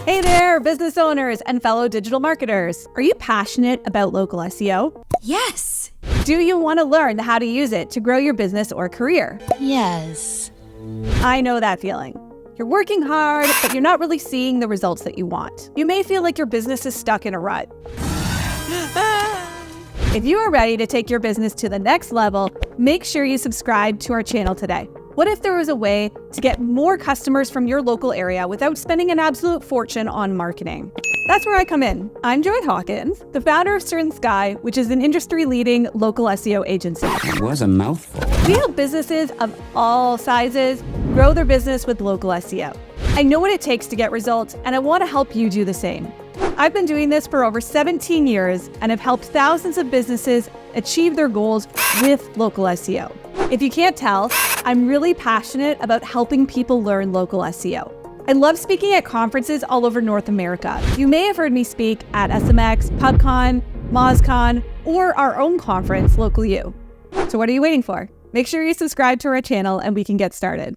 Hey there, business owners and fellow digital marketers. Are you passionate about local SEO? Yes. Do you want to learn how to use it to grow your business or career? Yes. I know that feeling. You're working hard, but you're not really seeing the results that you want. You may feel like your business is stuck in a rut. If you are ready to take your business to the next level, make sure you subscribe to our channel today. What if there was a way to get more customers from your local area without spending an absolute fortune on marketing? That's where I come in. I'm Joy Hawkins, the founder of Certain Sky, which is an industry-leading local SEO agency. It was a mouthful. We help businesses of all sizes grow their business with local SEO. I know what it takes to get results, and I want to help you do the same. I've been doing this for over 17 years and have helped thousands of businesses achieve their goals with local SEO. If you can't tell, I'm really passionate about helping people learn local SEO. I love speaking at conferences all over North America. You may have heard me speak at SMX, PubCon, MozCon, or our own conference, Local U. So what are you waiting for? Make sure you subscribe to our channel and we can get started.